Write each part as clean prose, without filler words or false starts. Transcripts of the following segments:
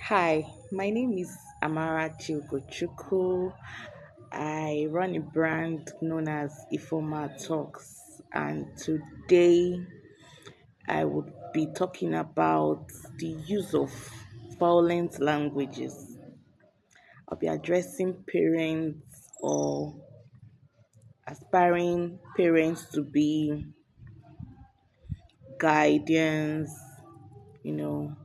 Hi, my name is Amara Chilgochukwu. I run a brand known as Ifoma Talks, and today I would be talking about the use of violent languages. I'll be addressing parents or aspiring parents to be guardians, you know,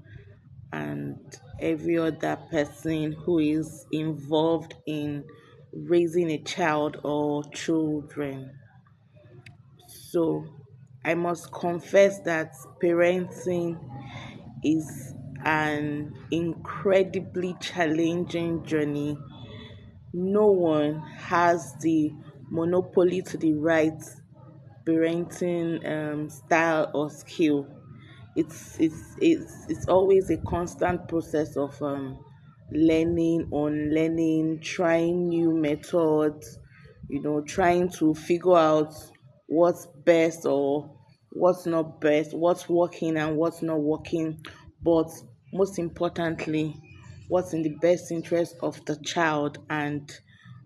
and every other person who is involved in raising a child or children. So, I must confess that parenting is an incredibly challenging journey. No one has the monopoly to the right parenting style or skill. It's always a constant process of learning, unlearning, trying new methods, trying to figure out what's best or what's not best, what's working and what's not working, but most importantly, what's in the best interest of the child and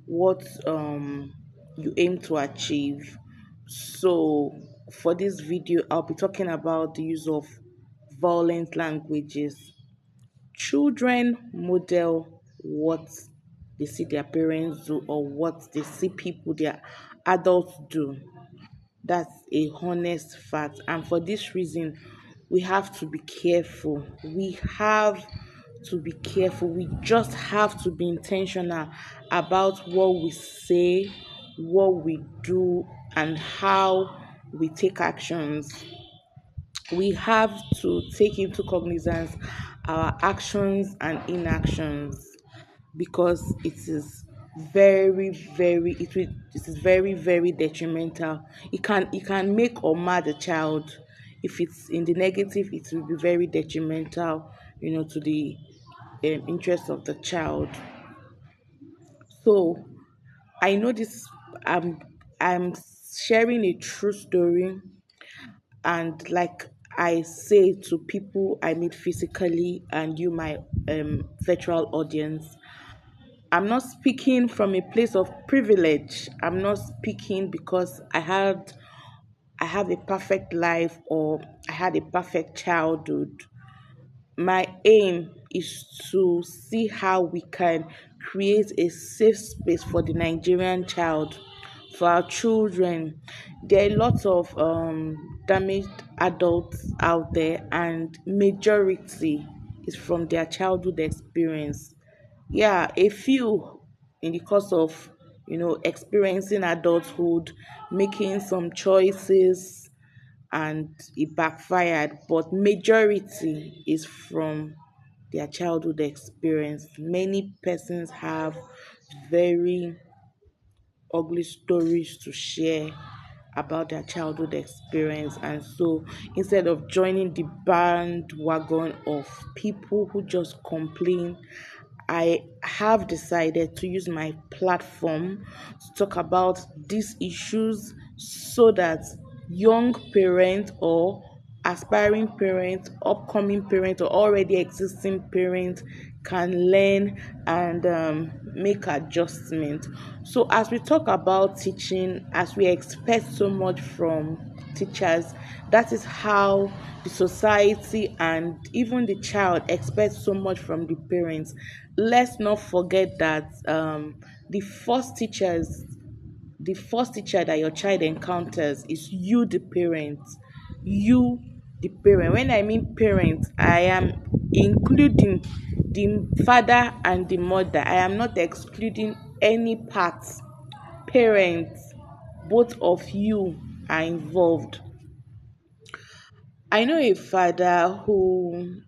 what you aim to achieve. So, for this video, I'll be talking about the use of violent languages. Children model what they see their parents do or what they see people, their adults do. That's a honest fact. And for this reason, we have to be careful. We have to be careful. We just have to be intentional about what we say, what we do, and how we take actions. We have to take into cognizance our actions and inactions because it is very detrimental. It can make or mar the child. If it's in the negative, it will be very detrimental, to the interest of the child. So I know this. I'm sharing a true story, and like I say to people I meet physically and you, my virtual audience, I'm not speaking from a place of privilege. I'm not speaking because I have a perfect life or I had a perfect childhood. My aim is to see how we can create a safe space for the Nigerian child, for our children. There are lots of damaged adults out there, and majority is from their childhood experience. Yeah, a few in the course of experiencing adulthood, making some choices and it backfired, but majority is from their childhood experience. Many persons have very ugly stories to share about their childhood experience, and so instead of joining the bandwagon of people who just complain, I have decided to use my platform to talk about these issues so that young parents or aspiring parents, upcoming parents, or already existing parents can learn and make adjustments. So, as we talk about teaching, as we expect so much from teachers, that is how the society and even the child expects so much from the parents. Let's not forget that the first teacher that your child encounters is you, the parent. You, the parent. When I mean parent, I am including the father and the mother. I am not excluding any part. Parents, both of you are involved. I know a father who,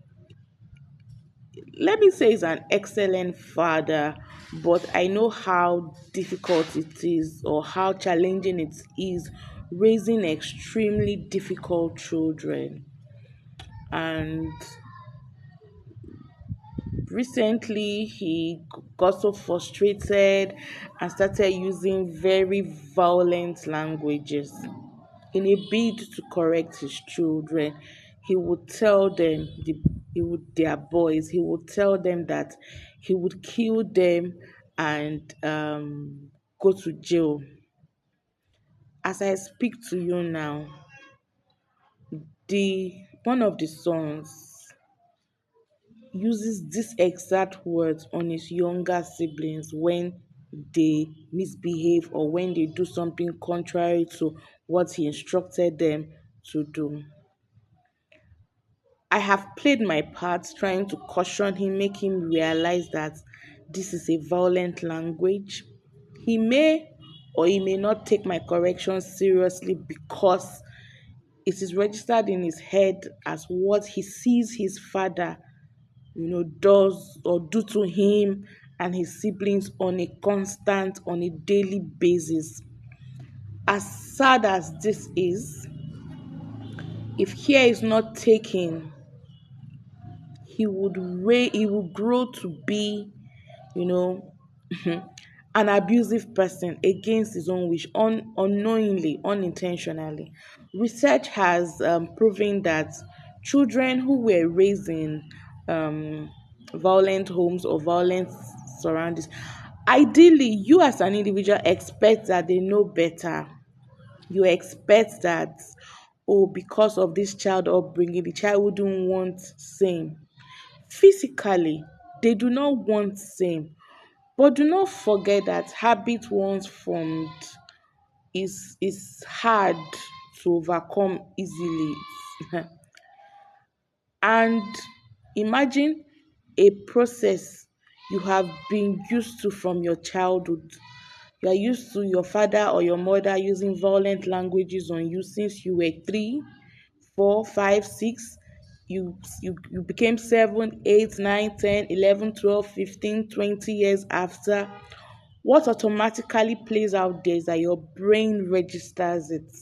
let me say, is an excellent father, but I know how difficult it is or how challenging it is raising extremely difficult children. And recently, he got so frustrated and started using very violent languages in a bid to correct his children. He would tell them, their boys, he would tell them that he would kill them and go to jail. As I speak to you now, the one of the sons uses these exact words on his younger siblings when they misbehave or when they do something contrary to what he instructed them to do. I have played my part trying to caution him, make him realize that this is a violent language. He may or he may not take my correction seriously because it is registered in his head as what he sees his father, does or do to him and his siblings on a constant, on a daily basis. As sad as this is, if care is not taken, he would grow to be, you know, an abusive person against his own wish, unknowingly, unintentionally. Research has proven that children who were raised in um, violent homes or violent surroundings, ideally, you as an individual expect that they know better. You expect that, oh, because of this child upbringing, the child wouldn't want same. Physically, they do not want same, but do not forget that habit once formed is hard to overcome easily. And imagine a process you have been used to from your childhood. You are used to your father or your mother using violent languages on you since you were 3, 4, 5, 6. You became 7, 8, 9, 10, 11, 12, 15, 20 years after. What automatically plays out there is that your brain registers it.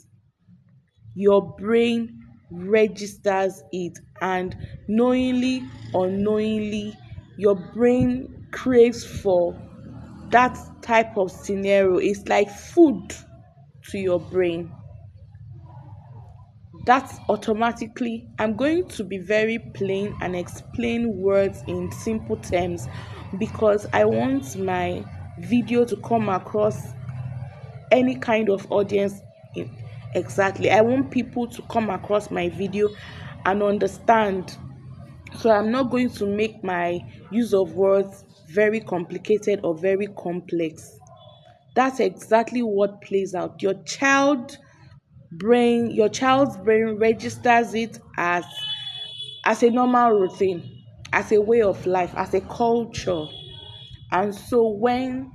Your brain registers it, and knowingly, unknowingly, your brain craves for that type of scenario. It's like food to your brain. That's automatically, I'm going to be very plain and explain words in simple terms because I want my video to come across any kind of audience in, exactly. I want people to come across my video and understand. So I'm not going to make my use of words very complicated or very complex. That's exactly what plays out. Your child's brain registers it as a normal routine, as a way of life, as a culture. And so when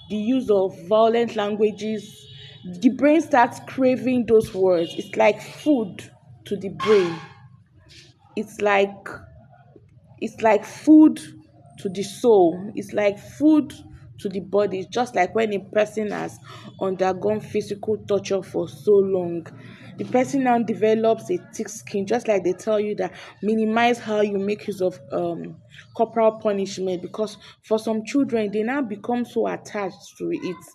the use of violent languages, the brain starts craving those words. It's like food to the brain. It's like it's like food to the soul. It's like food to the body. It's just like when a person has undergone physical torture for so long, the person now develops a thick skin. Just like they tell you that minimize how you make use of corporal punishment, because for some children they now become so attached to it.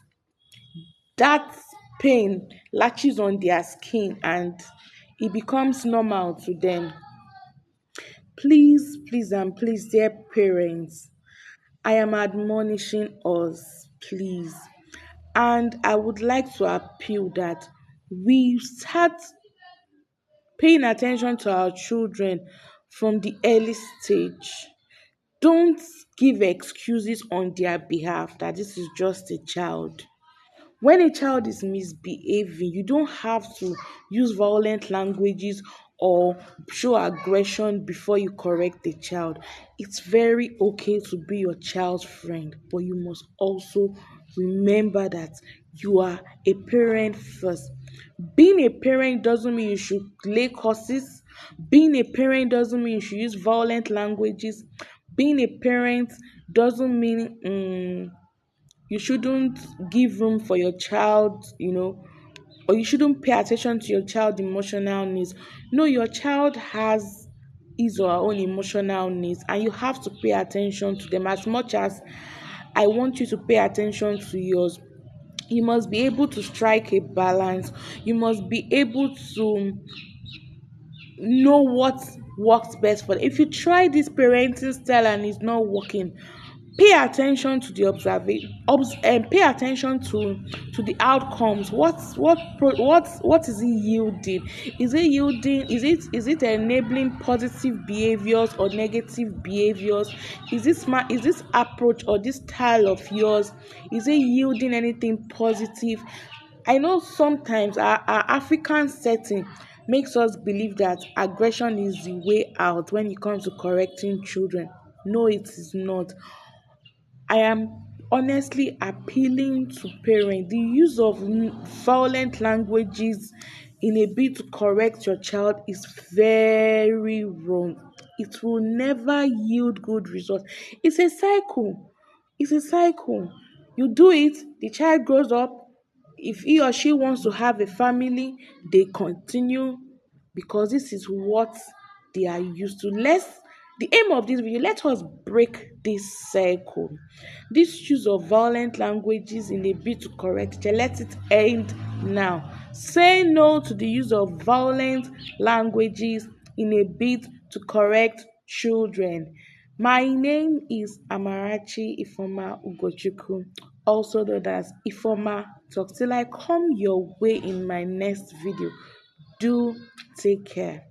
That pain latches on their skin and it becomes normal to them. Please, please, and please, dear parents, I am admonishing us, please. And I would like to appeal that we start paying attention to our children from the early stage. Don't give excuses on their behalf that this is just a child. When a child is misbehaving, you don't have to use violent languages or show aggression before you correct the child. It's very okay to be your child's friend, but you must also remember that you are a parent first. Being a parent doesn't mean you should lay curses. Being a parent doesn't mean you should use violent languages. Being a parent doesn't mean you shouldn't give room for your child, or you shouldn't pay attention to your child emotional needs. No, your child has his or her own emotional needs and you have to pay attention to them as much as I want you to pay attention to yours. You must be able to strike a balance. You must be able to know what works best for them. If you try this parenting style and it's not working, pay attention to the and pay attention to the outcomes. What is it yielding? Is it enabling positive behaviors or negative behaviors? Is this approach or this style of yours, is it yielding anything positive? I know sometimes our African setting makes us believe that aggression is the way out when it comes to correcting children. No, it is not. I am honestly appealing to parents. The use of violent languages in a bid to correct your child is very wrong. It will never yield good results. It's a cycle. It's a cycle. You do it, the child grows up. If he or she wants to have a family, they continue because this is what they are used to. The aim of this video, let us break this cycle. This use of violent languages in a bid to correct it, let it end now. Say no to the use of violent languages in a bid to correct children. My name is Amarachi Ifoma Ugochukwu, also known as Ifoma Talk. Till I come your way in my next video, do take care.